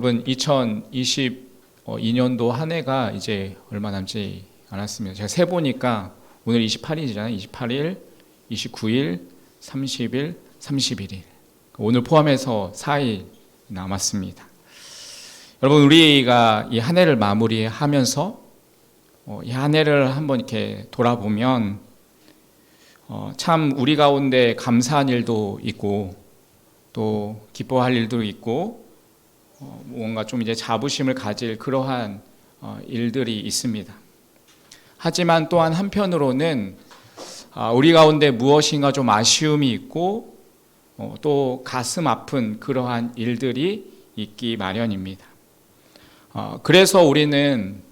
여러분 2022년도 한 해가 이제 얼마 남지 않았습니다. 제가 세보니까 오늘 28일이잖아요. 28일, 29일, 30일, 31일. 오늘 포함해서 4일 남았습니다. 여러분 우리가 이 한 해를 마무리하면서 이 한 해를 한번 이렇게 돌아보면 참 우리 가운데 감사한 일도 있고 또 기뻐할 일도 있고 뭔가 좀 이제 자부심을 가질 그러한 일들이 있습니다. 하지만 또한 한편으로는 우리 가운데 무엇인가 좀 아쉬움이 있고 또 가슴 아픈 그러한 일들이 있기 마련입니다. 그래서 우리는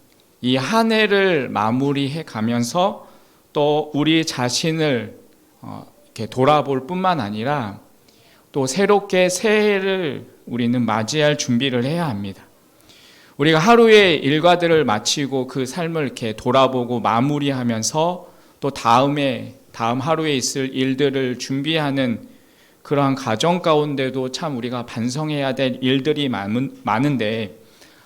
이 한 해를 마무리해 가면서 또 우리 자신을 이렇게 돌아볼 뿐만 아니라 또 새롭게 새해를 우리는 맞이할 준비를 해야 합니다. 우리가 하루의 일과들을 마치고 그 삶을 이렇게 돌아보고 마무리하면서 또 다음 하루에 있을 일들을 준비하는 그러한 과정 가운데도 참 우리가 반성해야 될 일들이 많은데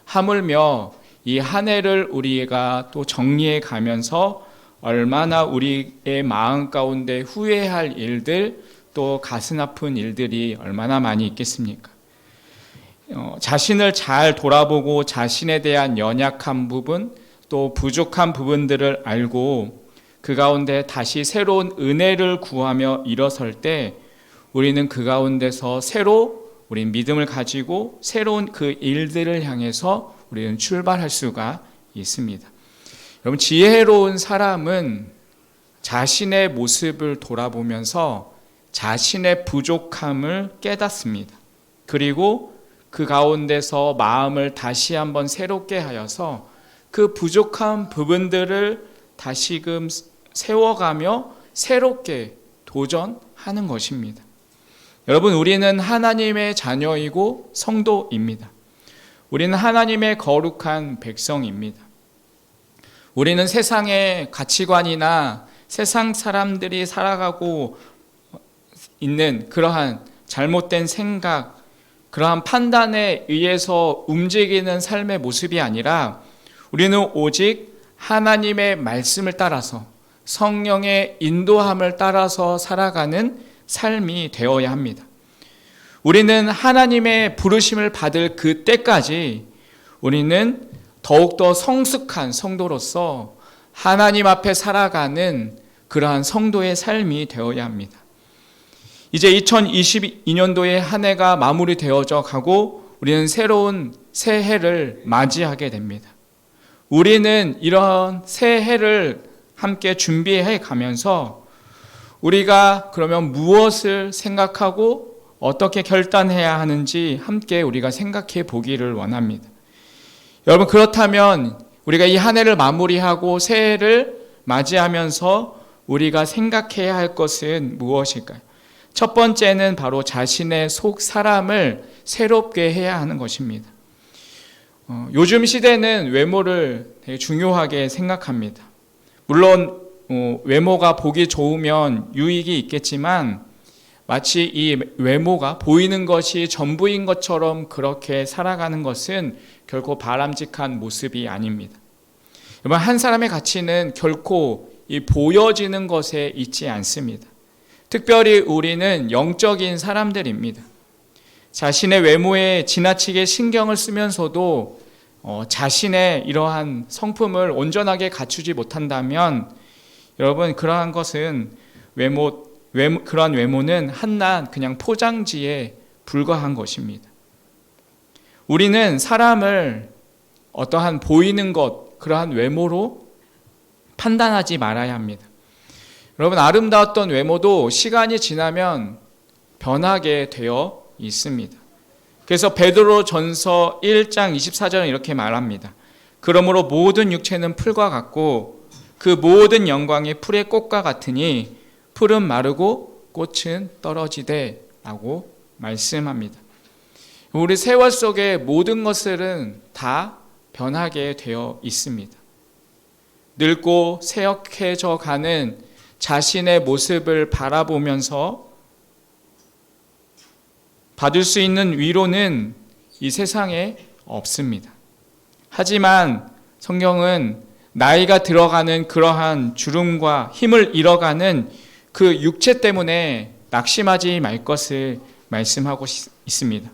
하물며 이 한 해를 우리가 또 정리해 가면서 얼마나 우리의 마음 가운데 후회할 일들 또 가슴 아픈 일들이 얼마나 많이 있겠습니까? 자신을 잘 돌아보고 자신에 대한 연약한 부분 또 부족한 부분들을 알고 그 가운데 다시 새로운 은혜를 구하며 일어설 때 우리는 그 가운데서 새로 우리 믿음을 가지고 새로운 그 일들을 향해서 우리는 출발할 수가 있습니다. 여러분 지혜로운 사람은 자신의 모습을 돌아보면서 자신의 부족함을 깨닫습니다. 그리고 그 가운데서 마음을 다시 한번 새롭게 하여서 그 부족한 부분들을 다시금 세워가며 새롭게 도전하는 것입니다. 여러분 우리는 하나님의 자녀이고 성도입니다. 우리는 하나님의 거룩한 백성입니다. 우리는 세상의 가치관이나 세상 사람들이 살아가고 있는 그러한 잘못된 생각, 그러한 판단에 의해서 움직이는 삶의 모습이 아니라 우리는 오직 하나님의 말씀을 따라서 성령의 인도함을 따라서 살아가는 삶이 되어야 합니다. 우리는 하나님의 부르심을 받을 그때까지 우리는 더욱더 성숙한 성도로서 하나님 앞에 살아가는 그러한 성도의 삶이 되어야 합니다. 이제 2022년도의 한 해가 마무리되어져 가고 우리는 새로운 새해를 맞이하게 됩니다. 우리는 이런 새해를 함께 준비해 가면서 우리가 그러면 무엇을 생각하고 어떻게 결단해야 하는지 함께 우리가 생각해 보기를 원합니다. 여러분 그렇다면 우리가 이 한 해를 마무리하고 새해를 맞이하면서 우리가 생각해야 할 것은 무엇일까요? 첫 번째는 바로 자신의 속 사람을 새롭게 해야 하는 것입니다. 요즘 시대는 외모를 되게 중요하게 생각합니다. 물론 외모가 보기 좋으면 유익이 있겠지만 마치 이 외모가 보이는 것이 전부인 것처럼 그렇게 살아가는 것은 결코 바람직한 모습이 아닙니다. 여러분 한 사람의 가치는 결코 이 보여지는 것에 있지 않습니다. 특별히 우리는 영적인 사람들입니다. 자신의 외모에 지나치게 신경을 쓰면서도 자신의 이러한 성품을 온전하게 갖추지 못한다면 여러분 그러한 것은 그러한 외모는 한낱 그냥 포장지에 불과한 것입니다. 우리는 사람을 어떠한 보이는 것 그러한 외모로 판단하지 말아야 합니다. 여러분 아름다웠던 외모도 시간이 지나면 변하게 되어 있습니다. 그래서 베드로전서 1장 24절은 이렇게 말합니다. 그러므로 모든 육체는 풀과 같고 그 모든 영광이 풀의 꽃과 같으니 풀은 마르고 꽃은 떨어지되 라고 말씀합니다. 우리 세월 속에 모든 것들은 다 변하게 되어 있습니다. 늙고 쇠약해져 가는 자신의 모습을 바라보면서 받을 수 있는 위로는 이 세상에 없습니다. 하지만 성경은 나이가 들어가는 그러한 주름과 힘을 잃어가는 그 육체 때문에 낙심하지 말 것을 말씀하고 있습니다.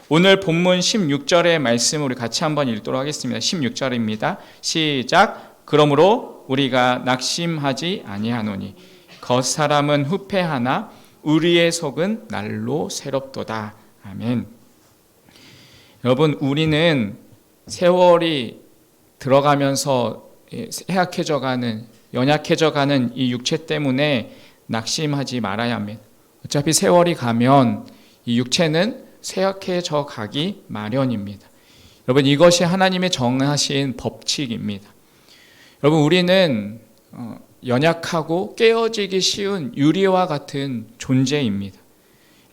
오늘 본문 16절의 말씀 우리 같이 한번 읽도록 하겠습니다. 16절입니다. 시작. 그러므로 우리가 낙심하지 아니하노니 겉사람은 후패하나 우리의 속은 날로 새롭도다. 아멘. 여러분, 우리는 세월이 들어가면서 해악해져가는, 연약해져가는 이 육체 때문에 낙심하지 말아야 합니다. 어차피 세월이 가면 이 육체는 쇠약해져 가기 마련입니다. 여러분, 이것이 하나님의 정하신 법칙입니다. 여러분, 우리는 연약하고 깨어지기 쉬운 유리와 같은 존재입니다.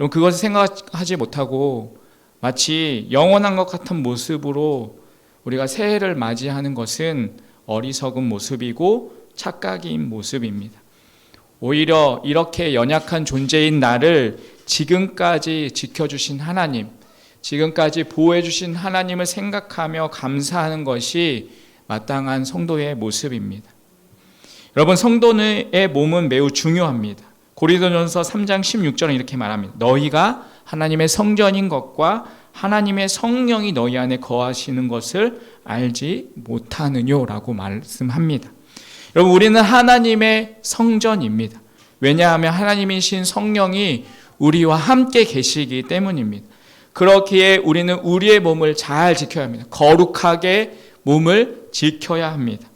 여러분, 그것을 생각하지 못하고 마치 영원한 것 같은 모습으로 우리가 새해를 맞이하는 것은 어리석은 모습이고 착각인 모습입니다. 오히려 이렇게 연약한 존재인 나를 지금까지 지켜주신 하나님, 지금까지 보호해주신 하나님을 생각하며 감사하는 것이 마땅한 성도의 모습입니다. 여러분, 성도의 몸은 매우 중요합니다. 고린도전서 3장 16절은 이렇게 말합니다. 너희가 하나님의 성전인 것과 하나님의 성령이 너희 안에 거하시는 것을 알지 못하느냐라고 말씀합니다. 여러분, 우리는 하나님의 성전입니다. 왜냐하면 하나님이신 성령이 우리와 함께 계시기 때문입니다. 그렇기에 우리는 우리의 몸을 잘 지켜야 합니다. 거룩하게 몸을 지켜야 합니다.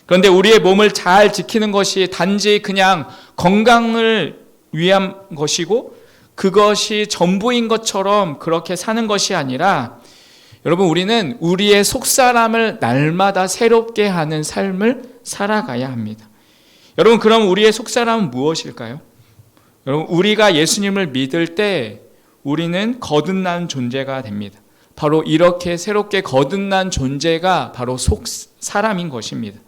그런데 우리의 몸을 잘 지키는 것이 단지 그냥 건강을 위한 것이고 그것이 전부인 것처럼 그렇게 사는 것이 아니라 여러분, 우리는 우리의 속사람을 날마다 새롭게 하는 삶을 살아가야 합니다. 여러분, 그럼 우리의 속사람은 무엇일까요? 여러분, 우리가 예수님을 믿을 때 우리는 거듭난 존재가 됩니다. 바로 이렇게 새롭게 거듭난 존재가 바로 속사람인 것입니다.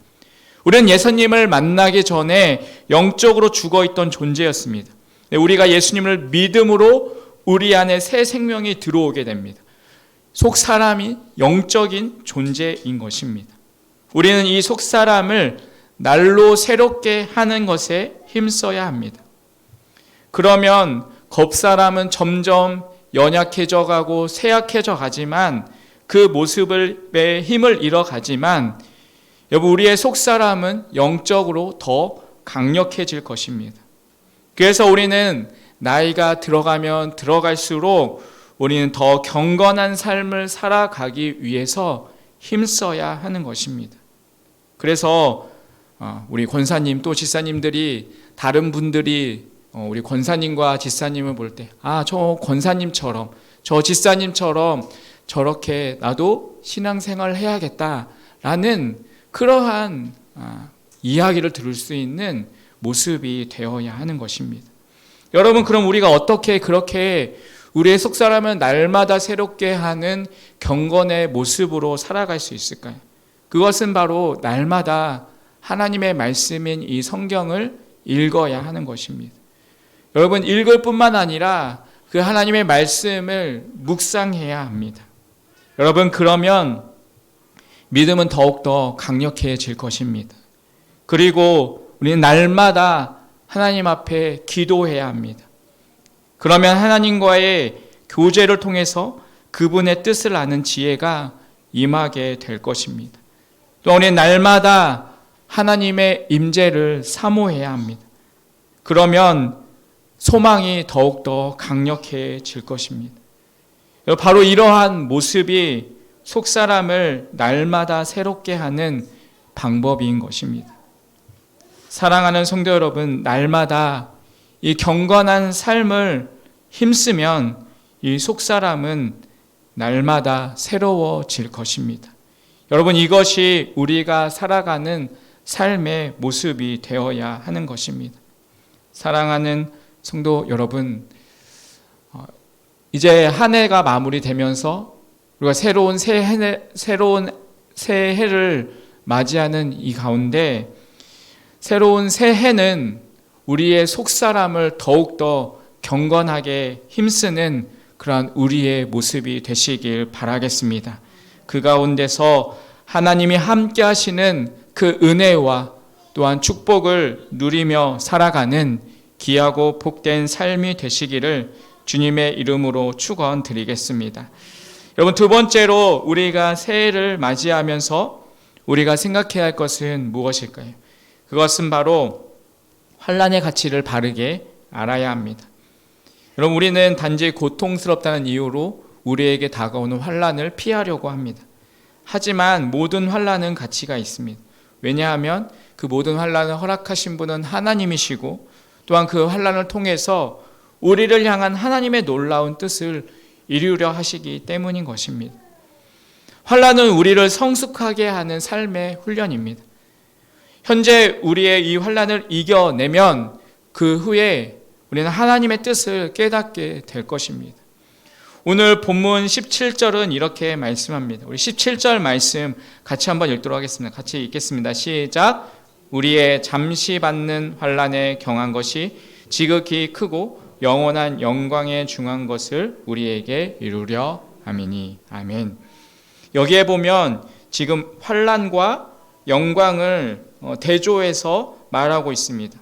우리는 예수님을 만나기 전에 영적으로 죽어있던 존재였습니다. 우리가 예수님을 믿음으로 우리 안에 새 생명이 들어오게 됩니다. 속사람이 영적인 존재인 것입니다. 우리는 이 속사람을 날로 새롭게 하는 것에 힘써야 합니다. 그러면 겉사람은 점점 연약해져 가고 쇠약해져 가지만 그 모습의 힘을 잃어가지만 여러분, 우리의 속사람은 영적으로 더 강력해질 것입니다. 그래서 우리는 나이가 들어가면 들어갈수록 우리는 더 경건한 삶을 살아가기 위해서 힘써야 하는 것입니다. 그래서 우리 권사님 또 지사님들이 다른 분들이 우리 권사님과 지사님을 볼 때 저 권사님처럼 저 지사님처럼 저렇게 나도 신앙생활을 해야겠다라는 그러한 이야기를 들을 수 있는 모습이 되어야 하는 것입니다. 여러분, 그럼 우리가 어떻게 그렇게 우리의 속사람을 날마다 새롭게 하는 경건의 모습으로 살아갈 수 있을까요? 그것은 바로 날마다 하나님의 말씀인 이 성경을 읽어야 하는 것입니다. 여러분, 읽을 뿐만 아니라 그 하나님의 말씀을 묵상해야 합니다. 여러분, 그러면 믿음은 더욱더 강력해질 것입니다. 그리고 우리는 날마다 하나님 앞에 기도해야 합니다. 그러면 하나님과의 교제를 통해서 그분의 뜻을 아는 지혜가 임하게 될 것입니다. 또 우리는 날마다 하나님의 임재를 사모해야 합니다. 그러면 소망이 더욱더 강력해질 것입니다. 바로 이러한 모습이 속사람을 날마다 새롭게 하는 방법인 것입니다. 사랑하는 성도 여러분, 날마다 이 경건한 삶을 힘쓰면 이 속사람은 날마다 새로워질 것입니다. 여러분, 이것이 우리가 살아가는 삶의 모습이 되어야 하는 것입니다. 사랑하는 성도 여러분, 이제 한 해가 마무리되면서 우리가 새로운 새해를 맞이하는 이 가운데 새로운 새해는 우리의 속사람을 더욱더 경건하게 힘쓰는 그러한 우리의 모습이 되시길 바라겠습니다. 그 가운데서 하나님이 함께 하시는 그 은혜와 또한 축복을 누리며 살아가는 귀하고 복된 삶이 되시기를 주님의 이름으로 축원드리겠습니다. 여러분, 두 번째로 우리가 새해를 맞이하면서 우리가 생각해야 할 것은 무엇일까요? 그것은 바로 환난의 가치를 바르게 알아야 합니다. 여러분, 우리는 단지 고통스럽다는 이유로 우리에게 다가오는 환난을 피하려고 합니다. 하지만 모든 환난은 가치가 있습니다. 왜냐하면 그 모든 환난을 허락하신 분은 하나님이시고 또한 그 환난을 통해서 우리를 향한 하나님의 놀라운 뜻을 이루려 하시기 때문인 것입니다. 환난은 우리를 성숙하게 하는 삶의 훈련입니다. 현재 우리의 이 환난을 이겨내면 그 후에 우리는 하나님의 뜻을 깨닫게 될 것입니다. 오늘 본문 17절은 이렇게 말씀합니다. 우리 17절 말씀 같이 한번 읽도록 하겠습니다. 같이 읽겠습니다. 시작. 우리의 잠시 받는 환난에 경한 것이 지극히 크고 영원한 영광에 중한 것을 우리에게 이루려 함이니. 아멘. 여기에 보면 지금 환난과 영광을 대조해서 말하고 있습니다.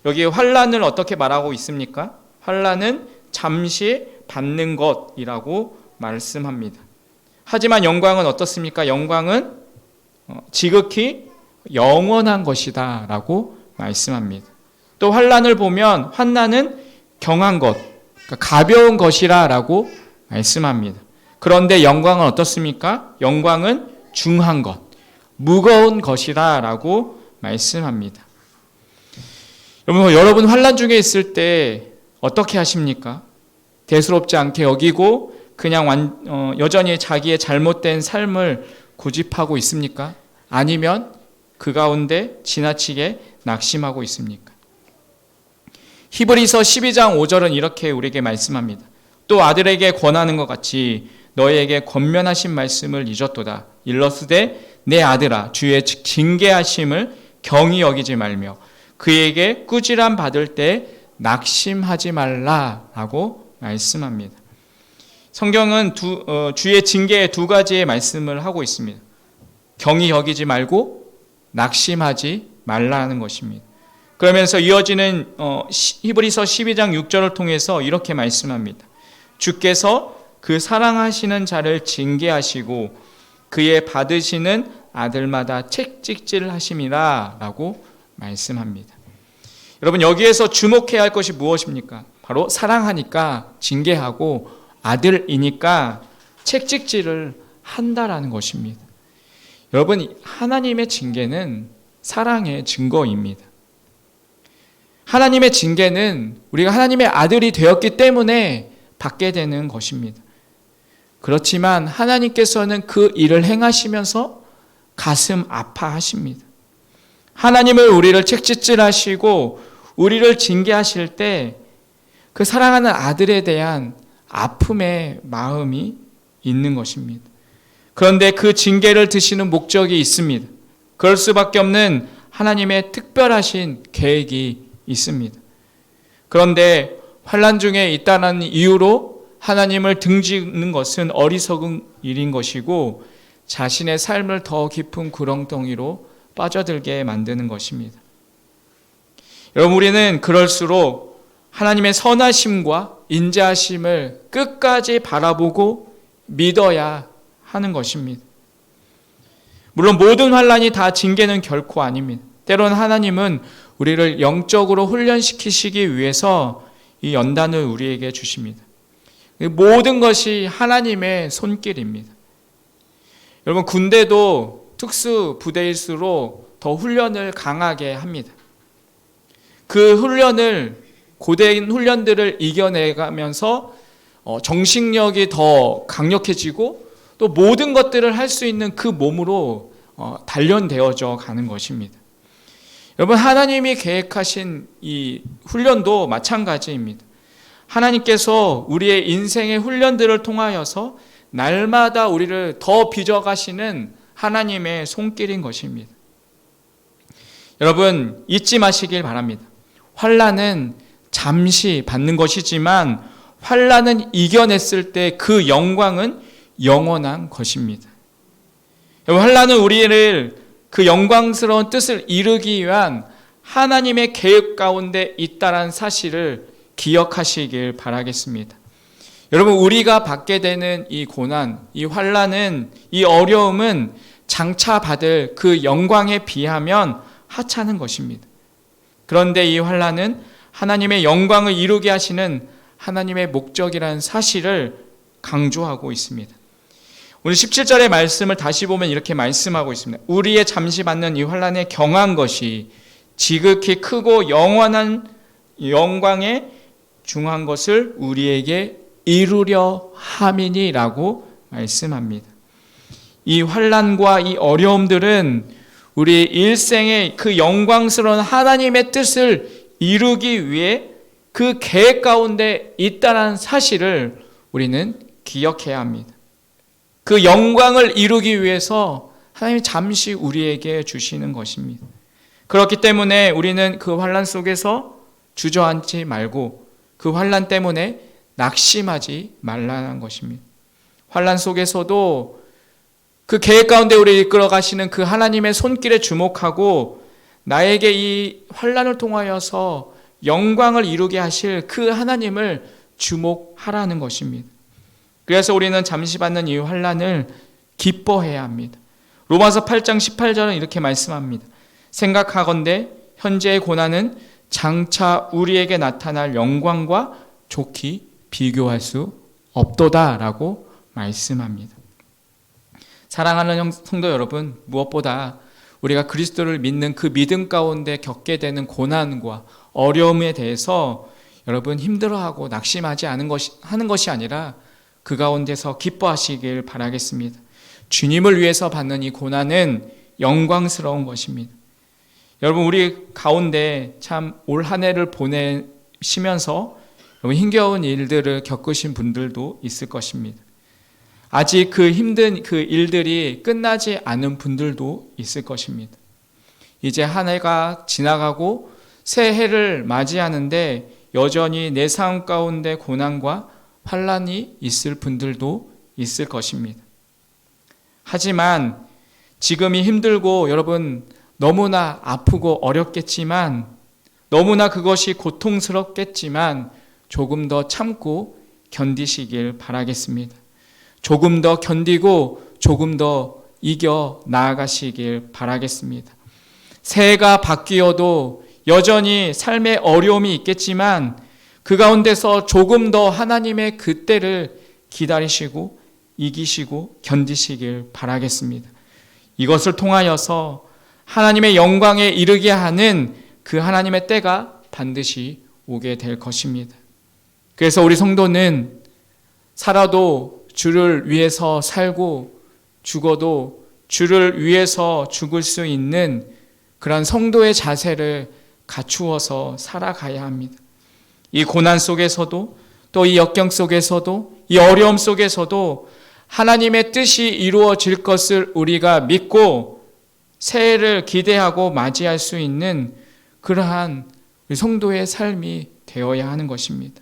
여기 환난을 어떻게 말하고 있습니까? 환난은 잠시 받는 것이라고 말씀합니다. 하지만 영광은 어떻습니까? 영광은 지극히 영원한 것이다 라고 말씀합니다. 또 환난을 보면 환난은 경한 것, 그러니까 가벼운 것이라 라고 말씀합니다. 그런데 영광은 어떻습니까? 영광은 중한 것, 무거운 것이라 라고 말씀합니다. 여러분 환난 중에 있을 때 어떻게 하십니까? 대수롭지 않게 여기고 그냥 여전히 자기의 잘못된 삶을 고집하고 있습니까? 아니면 그 가운데 지나치게 낙심하고 있습니까? 히브리서 12장 5절은 이렇게 우리에게 말씀합니다. 또 아들에게 권하는 것 같이 너희에게 권면하신 말씀을 잊었도다. 일러스되 내 아들아 주의 징계하심을 경히 여기지 말며 그에게 꾸지람 받을 때 낙심하지 말라라고 말씀합니다. 성경은 주의 징계의 두 가지의 말씀을 하고 있습니다. 경히 여기지 말고 낙심하지 말라는 것입니다. 그러면서 이어지는 히브리서 12장 6절을 통해서 이렇게 말씀합니다. 주께서 그 사랑하시는 자를 징계하시고 그의 받으시는 아들마다 책찍질하심이라 라고 말씀합니다. 여러분, 여기에서 주목해야 할 것이 무엇입니까? 바로 사랑하니까 징계하고 아들이니까 책찍질을 한다라는 것입니다. 여러분, 하나님의 징계는 사랑의 증거입니다. 하나님의 징계는 우리가 하나님의 아들이 되었기 때문에 받게 되는 것입니다. 그렇지만 하나님께서는 그 일을 행하시면서 가슴 아파하십니다. 하나님을 우리를 책찍질하시고 우리를 징계하실 때 그 사랑하는 아들에 대한 아픔의 마음이 있는 것입니다. 그런데 그 징계를 드시는 목적이 있습니다. 그럴 수밖에 없는 하나님의 특별하신 계획이 있습니다. 그런데 환난 중에 있다는 이유로 하나님을 등지는 것은 어리석은 일인 것이고 자신의 삶을 더 깊은 구렁텅이로 빠져들게 만드는 것입니다. 여러분, 우리는 그럴수록 하나님의 선하심과 인자하심을 끝까지 바라보고 믿어야 하는 것입니다. 물론 모든 환난이 다 징계는 결코 아닙니다. 때로는 하나님은 우리를 영적으로 훈련시키시기 위해서 이 연단을 우리에게 주십니다. 모든 것이 하나님의 손길입니다. 여러분, 군대도 특수 부대일수록 더 훈련을 강하게 합니다. 그 훈련을 고된 훈련들을 이겨내가면서 정신력이 더 강력해지고 또 모든 것들을 할 수 있는 그 몸으로 단련되어져 가는 것입니다. 여러분, 하나님이 계획하신 이 훈련도 마찬가지입니다. 하나님께서 우리의 인생의 훈련들을 통하여서 날마다 우리를 더 빚어가시는 하나님의 손길인 것입니다. 여러분, 잊지 마시길 바랍니다. 환난은 잠시 받는 것이지만 환난은 이겨냈을 때 그 영광은 영원한 것입니다. 환란은 우리를 그 영광스러운 뜻을 이루기 위한 하나님의 계획 가운데 있다는 사실을 기억하시길 바라겠습니다. 여러분, 우리가 받게 되는 이 고난, 이 환란은, 이 어려움은 장차 받을 그 영광에 비하면 하찮은 것입니다. 그런데 이 환란은 하나님의 영광을 이루게 하시는 하나님의 목적이라는 사실을 강조하고 있습니다. 오늘 17절의 말씀을 다시 보면 이렇게 말씀하고 있습니다. 우리의 잠시 받는 이 환란에 경한 것이 지극히 크고 영원한 영광에 중한 것을 우리에게 이루려 함이니라고 말씀합니다. 이 환란과 이 어려움들은 우리 일생의 그 영광스러운 하나님의 뜻을 이루기 위해 그 계획 가운데 있다는 사실을 우리는 기억해야 합니다. 그 영광을 이루기 위해서 하나님이 잠시 우리에게 주시는 것입니다. 그렇기 때문에 우리는 그 환란 속에서 주저앉지 말고 그 환란 때문에 낙심하지 말라는 것입니다. 환란 속에서도 그 계획 가운데 우리를 이끌어 가시는 그 하나님의 손길에 주목하고 나에게 이 환란을 통하여서 영광을 이루게 하실 그 하나님을 주목하라는 것입니다. 그래서 우리는 잠시 받는 이 환란을 기뻐해야 합니다. 로마서 8장 18절은 이렇게 말씀합니다. 생각하건대 현재의 고난은 장차 우리에게 나타날 영광과 좋게 비교할 수 없도다라고 말씀합니다. 사랑하는 성도 여러분, 무엇보다 우리가 그리스도를 믿는 그 믿음 가운데 겪게 되는 고난과 어려움에 대해서 여러분 힘들어하고 낙심하지 하는 것이 아니라 그 가운데서 기뻐하시길 바라겠습니다. 주님을 위해서 받는 이 고난은 영광스러운 것입니다. 여러분, 우리 가운데 참 올 한 해를 보내시면서 힘겨운 일들을 겪으신 분들도 있을 것입니다. 아직 그 힘든 그 일들이 끝나지 않은 분들도 있을 것입니다. 이제 한 해가 지나가고 새 해를 맞이하는데 여전히 내 삶 가운데 고난과 환란이 있을 분들도 있을 것입니다. 하지만 지금이 힘들고 여러분 너무나 아프고 어렵겠지만, 너무나 그것이 고통스럽겠지만 조금 더 참고 견디시길 바라겠습니다. 조금 더 견디고 조금 더 이겨 나아가시길 바라겠습니다. 새해가 바뀌어도 여전히 삶의 어려움이 있겠지만 그 가운데서 조금 더 하나님의 그 때를 기다리시고 이기시고 견디시길 바라겠습니다. 이것을 통하여서 하나님의 영광에 이르게 하는 그 하나님의 때가 반드시 오게 될 것입니다. 그래서 우리 성도는 살아도 주를 위해서 살고 죽어도 주를 위해서 죽을 수 있는 그런 성도의 자세를 갖추어서 살아가야 합니다. 이 고난 속에서도 또 이 역경 속에서도 이 어려움 속에서도 하나님의 뜻이 이루어질 것을 우리가 믿고 새해를 기대하고 맞이할 수 있는 그러한 성도의 삶이 되어야 하는 것입니다.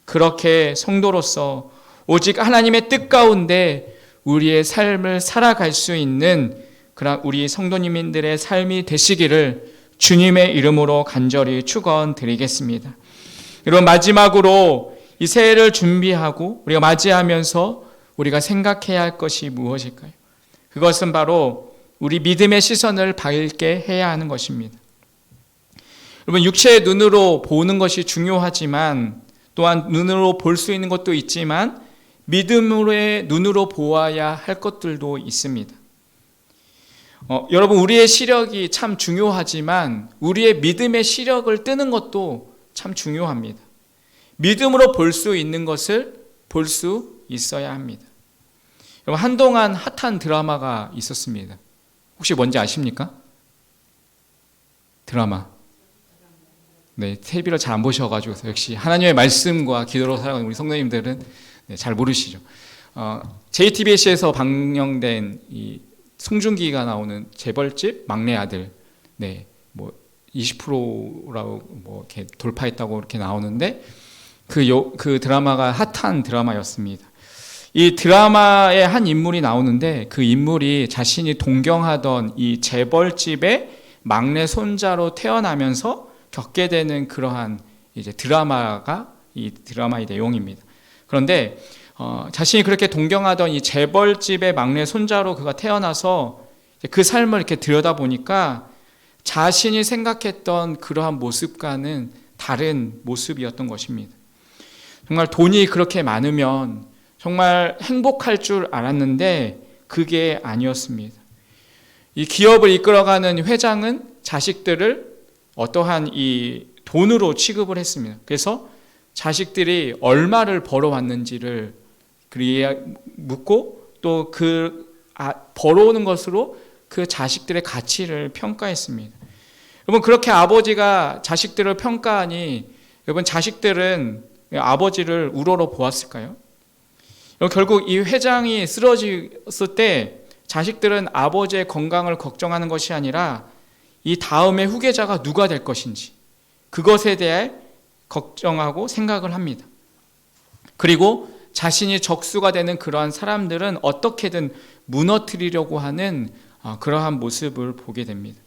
그렇게 성도로서 오직 하나님의 뜻 가운데 우리의 삶을 살아갈 수 있는 그런 우리 성도님들의 삶이 되시기를 주님의 이름으로 간절히 축원드리겠습니다. 여러분, 마지막으로 이 새해를 준비하고 우리가 맞이하면서 우리가 생각해야 할 것이 무엇일까요? 그것은 바로 우리 믿음의 시선을 밝게 해야 하는 것입니다. 여러분, 육체의 눈으로 보는 것이 중요하지만 또한 눈으로 볼 수 있는 것도 있지만 믿음의 눈으로 보아야 할 것들도 있습니다. 여러분, 우리의 시력이 참 중요하지만 우리의 믿음의 시력을 뜨는 것도 참 중요합니다. 믿음으로 볼 수 있는 것을 볼 수 있어야 합니다. 여러분, 한동안 핫한 드라마가 있었습니다. 혹시 뭔지 아십니까? 드라마. 네, TV를 잘 안 보셔가지고 역시 하나님의 말씀과 기도로 살아가는 우리 성도님들은 잘 모르시죠. JTBC에서 방영된 이 송중기가 나오는 재벌집 막내 아들, 네, 뭐 20%라고 뭐 이렇게 돌파했다고 이렇게 나오는데 그 드라마가 핫한 드라마였습니다. 이 드라마에 한 인물이 나오는데 그 인물이 자신이 동경하던 이 재벌집의 막내 손자로 태어나면서 겪게 되는 그러한 이제 드라마가 이 드라마의 내용입니다. 그런데 자신이 그렇게 동경하던 이 재벌집의 막내 손자로 그가 태어나서 그 삶을 이렇게 들여다보니까 자신이 생각했던 그러한 모습과는 다른 모습이었던 것입니다. 정말 돈이 그렇게 많으면 정말 행복할 줄 알았는데 그게 아니었습니다. 이 기업을 이끌어가는 회장은 자식들을 어떠한 이 돈으로 취급을 했습니다. 그래서 자식들이 얼마를 벌어왔는지를 묻고 또 벌어오는 것으로 그 자식들의 가치를 평가했습니다. 여러분, 그렇게 아버지가 자식들을 평가하니 여러분, 자식들은 아버지를 우러러 보았을까요? 결국 이 회장이 쓰러졌을 때 자식들은 아버지의 건강을 걱정하는 것이 아니라 이 다음의 후계자가 누가 될 것인지 그것에 대해 걱정하고 생각을 합니다. 그리고 자신이 적수가 되는 그러한 사람들은 어떻게든 무너뜨리려고 하는 그러한 모습을 보게 됩니다.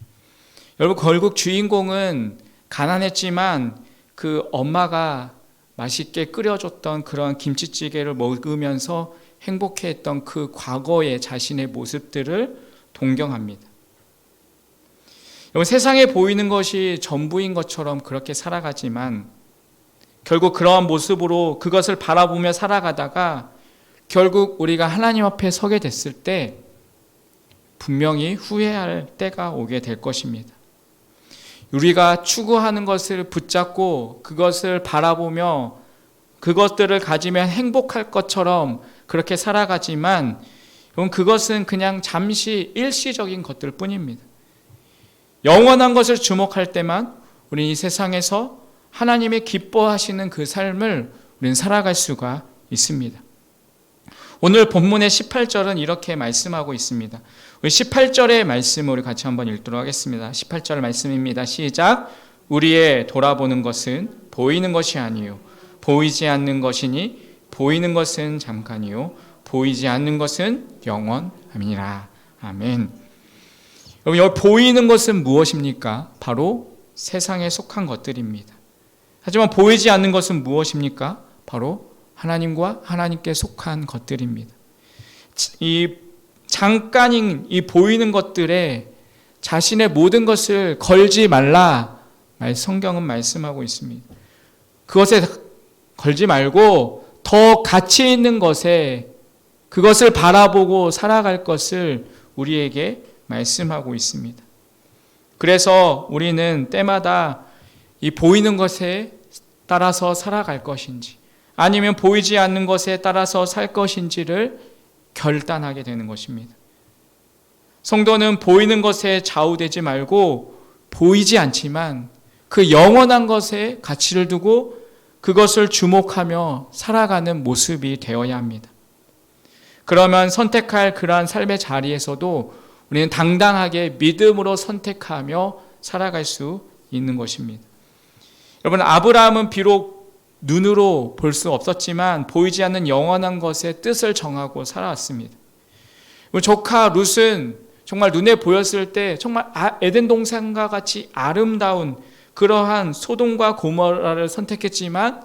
여러분, 결국 주인공은 가난했지만 그 엄마가 맛있게 끓여줬던 그런 김치찌개를 먹으면서 행복해했던 그 과거의 자신의 모습들을 동경합니다. 여러분, 세상에 보이는 것이 전부인 것처럼 그렇게 살아가지만 결국 그러한 모습으로 그것을 바라보며 살아가다가 결국 우리가 하나님 앞에 서게 됐을 때 분명히 후회할 때가 오게 될 것입니다. 우리가 추구하는 것을 붙잡고 그것을 바라보며 그것들을 가지면 행복할 것처럼 그렇게 살아가지만 그것은 그냥 잠시 일시적인 것들 뿐입니다. 영원한 것을 주목할 때만 우리는 이 세상에서 하나님이 기뻐하시는 그 삶을 우리는 살아갈 수가 있습니다. 오늘 본문의 18절은 이렇게 말씀하고 있습니다. 우리 18절의 말씀을 우리 같이 한번 읽도록 하겠습니다. 18절 말씀입니다. 시작. 우리의 돌아보는 것은 보이는 것이 아니요 보이지 않는 것이니 보이는 것은 잠깐이요 보이지 않는 것은 영원함이니라. 아멘. 여러분, 여기 보이는 것은 무엇입니까? 바로 세상에 속한 것들입니다. 하지만 보이지 않는 것은 무엇입니까? 바로 하나님과 하나님께 속한 것들입니다. 이 잠깐인 이 보이는 것들에 자신의 모든 것을 걸지 말라 성경은 말씀하고 있습니다. 그것에 걸지 말고 더 가치 있는 것에 그것을 바라보고 살아갈 것을 우리에게 말씀하고 있습니다. 그래서 우리는 때마다 이 보이는 것에 따라서 살아갈 것인지 아니면 보이지 않는 것에 따라서 살 것인지를 결단하게 되는 것입니다. 성도는 보이는 것에 좌우되지 말고 보이지 않지만 그 영원한 것에 가치를 두고 그것을 주목하며 살아가는 모습이 되어야 합니다. 그러면 선택할 그러한 삶의 자리에서도 우리는 당당하게 믿음으로 선택하며 살아갈 수 있는 것입니다. 여러분, 아브라함은 비록 눈으로 볼 수 없었지만 보이지 않는 영원한 것의 뜻을 정하고 살아왔습니다. 조카 룻은 정말 눈에 보였을 때 정말 에덴 동산과 같이 아름다운 그러한 소돔과 고모라를 선택했지만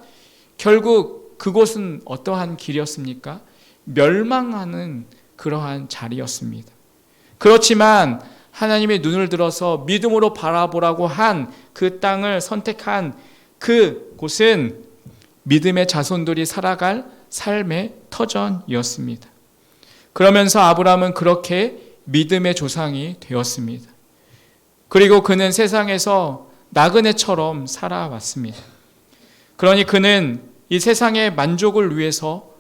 결국 그곳은 어떠한 길이었습니까? 멸망하는 그러한 자리였습니다. 그렇지만 하나님의 눈을 들어서 믿음으로 바라보라고 한 그 땅을 선택한 그 곳은 믿음의 자손들이 살아갈 삶의 터전이었습니다. 그러면서 아브라함은 그렇게 믿음의 조상이 되었습니다. 그리고 그는 세상에서 나그네처럼 살아왔습니다. 그러니 그는 이 세상의 만족을 위해서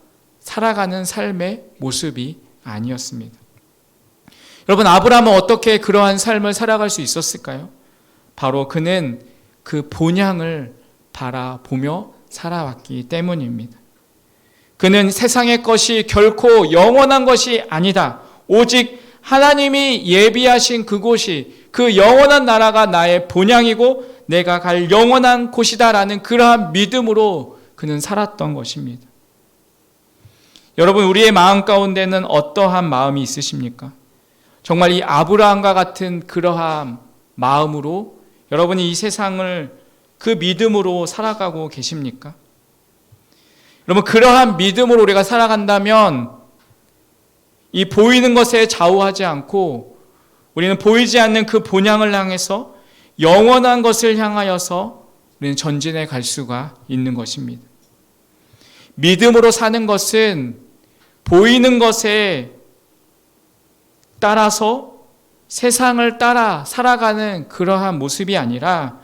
살아가는 삶의 모습이 아니었습니다. 여러분, 아브라함은 어떻게 그러한 삶을 살아갈 수 있었을까요? 바로 그는 그 본향을 바라보며 살아왔기 때문입니다. 그는 세상의 것이 결코 영원한 것이 아니다. 오직 하나님이 예비하신 그곳이 그 영원한 나라가 나의 본향이고 내가 갈 영원한 곳이다라는 그러한 믿음으로 그는 살았던 것입니다. 여러분, 우리의 마음 가운데는 어떠한 마음이 있으십니까? 정말 이 아브라함과 같은 그러한 마음으로 여러분이 이 세상을 그 믿음으로 살아가고 계십니까? 여러분, 그러한 믿음으로 우리가 살아간다면 이 보이는 것에 좌우하지 않고 우리는 보이지 않는 그 본향을 향해서 영원한 것을 향하여서 우리는 전진해 갈 수가 있는 것입니다. 믿음으로 사는 것은 보이는 것에 따라서 세상을 따라 살아가는 그러한 모습이 아니라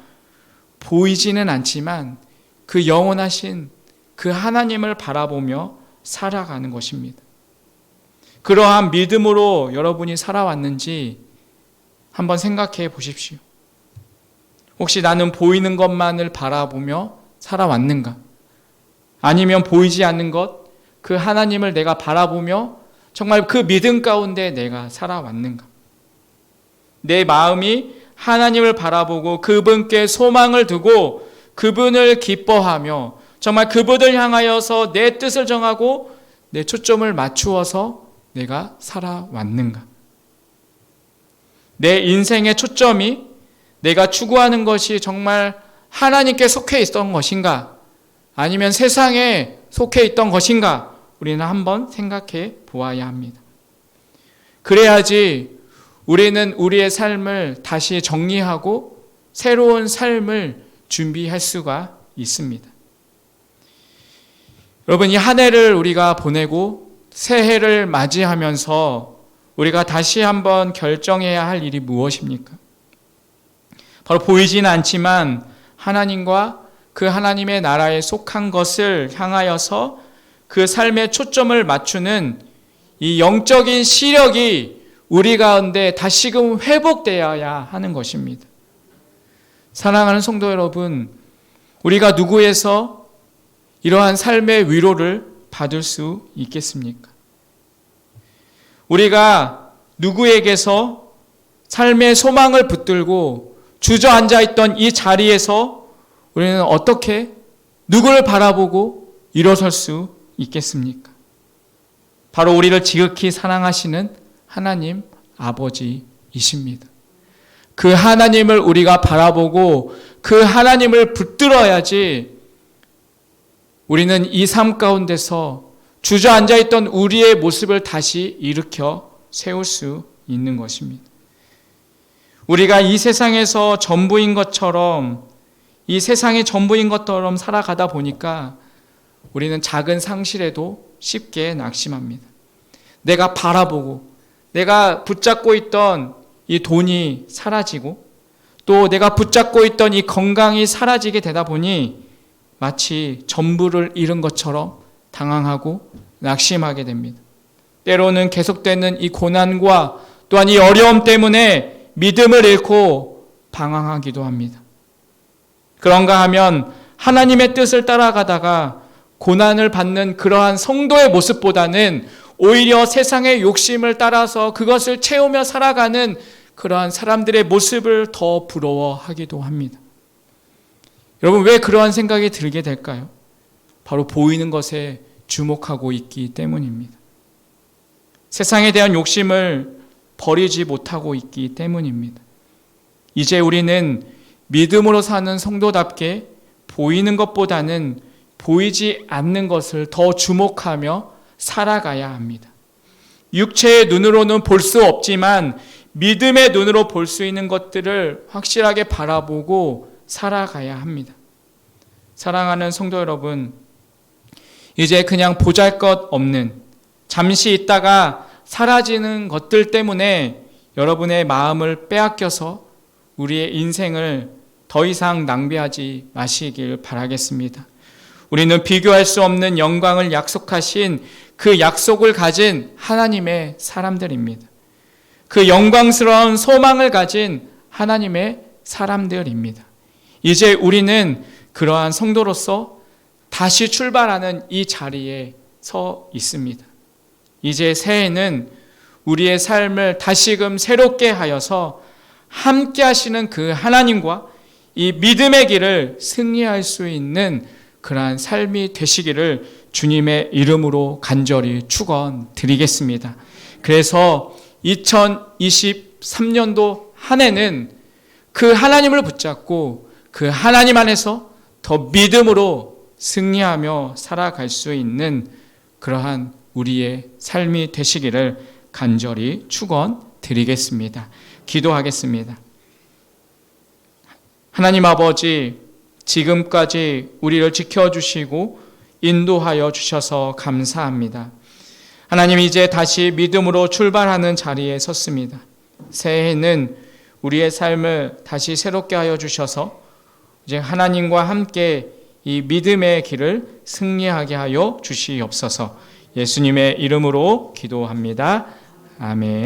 보이지는 않지만 그 영원하신 그 하나님을 바라보며 살아가는 것입니다. 그러한 믿음으로 여러분이 살아왔는지 한번 생각해 보십시오. 혹시 나는 보이는 것만을 바라보며 살아왔는가? 아니면 보이지 않는 것, 그 하나님을 내가 바라보며 정말 그 믿음 가운데 내가 살아왔는가? 내 마음이 하나님을 바라보고 그분께 소망을 두고 그분을 기뻐하며 정말 그분을 향하여서 내 뜻을 정하고 내 초점을 맞추어서 내가 살아왔는가? 내 인생의 초점이 내가 추구하는 것이 정말 하나님께 속해 있던 것인가? 아니면 세상에 속해 있던 것인가? 우리는 한번 생각해 보아야 합니다. 그래야지 우리는 우리의 삶을 다시 정리하고 새로운 삶을 준비할 수가 있습니다. 여러분, 이 한 해를 우리가 보내고 새해를 맞이하면서 우리가 다시 한번 결정해야 할 일이 무엇입니까? 바로 보이지는 않지만 하나님과 그 하나님의 나라에 속한 것을 향하여서 그 삶의 초점을 맞추는 이 영적인 시력이 우리 가운데 다시금 회복되어야 하는 것입니다. 사랑하는 성도 여러분, 우리가 누구에서 이러한 삶의 위로를 받을 수 있겠습니까? 우리가 누구에게서 삶의 소망을 붙들고 주저앉아 있던 이 자리에서 우리는 어떻게 누구를 바라보고 일어설 수 있겠습니까? 바로 우리를 지극히 사랑하시는 하나님 아버지이십니다. 그 하나님을 우리가 바라보고 그 하나님을 붙들어야지 우리는 이 삶 가운데서 주저앉아 있던 우리의 모습을 다시 일으켜 세울 수 있는 것입니다. 우리가 이 세상에서 전부인 것처럼, 이 세상의 전부인 것처럼 살아가다 보니까 우리는 작은 상실에도 쉽게 낙심합니다. 내가 바라보고 내가 붙잡고 있던 이 돈이 사라지고 또 내가 붙잡고 있던 이 건강이 사라지게 되다 보니 마치 전부를 잃은 것처럼 당황하고 낙심하게 됩니다. 때로는 계속되는 이 고난과 또한 이 어려움 때문에 믿음을 잃고 방황하기도 합니다. 그런가 하면 하나님의 뜻을 따라가다가 고난을 받는 그러한 성도의 모습보다는 오히려 세상의 욕심을 따라서 그것을 채우며 살아가는 그러한 사람들의 모습을 더 부러워하기도 합니다. 여러분, 왜 그러한 생각이 들게 될까요? 바로 보이는 것에 주목하고 있기 때문입니다. 세상에 대한 욕심을 버리지 못하고 있기 때문입니다. 이제 우리는 믿음으로 사는 성도답게 보이는 것보다는 보이지 않는 것을 더 주목하며 살아가야 합니다. 육체의 눈으로는 볼 수 없지만 믿음의 눈으로 볼 수 있는 것들을 확실하게 바라보고 살아가야 합니다. 사랑하는 성도 여러분, 이제 그냥 보잘것없는 잠시 있다가 사라지는 것들 때문에 여러분의 마음을 빼앗겨서 우리의 인생을 더 이상 낭비하지 마시길 바라겠습니다. 우리는 비교할 수 없는 영광을 약속하신 그 약속을 가진 하나님의 사람들입니다. 그 영광스러운 소망을 가진 하나님의 사람들입니다. 이제 우리는 그러한 성도로서 다시 출발하는 이 자리에 서 있습니다. 이제 새해는 우리의 삶을 다시금 새롭게 하여서 함께 하시는 그 하나님과 이 믿음의 길을 승리할 수 있는 그러한 삶이 되시기를 주님의 이름으로 간절히 축원드리겠습니다. 그래서 2023년도 한 해는 그 하나님을 붙잡고 그 하나님 안에서 더 믿음으로 승리하며 살아갈 수 있는 그러한 우리의 삶이 되시기를 간절히 축원드리겠습니다. 기도하겠습니다. 하나님 아버지, 지금까지 우리를 지켜주시고 인도하여 주셔서 감사합니다. 하나님, 이제 다시 믿음으로 출발하는 자리에 섰습니다. 새해에는 우리의 삶을 다시 새롭게 하여 주셔서 이제 하나님과 함께 이 믿음의 길을 승리하게 하여 주시옵소서. 예수님의 이름으로 기도합니다. 아멘.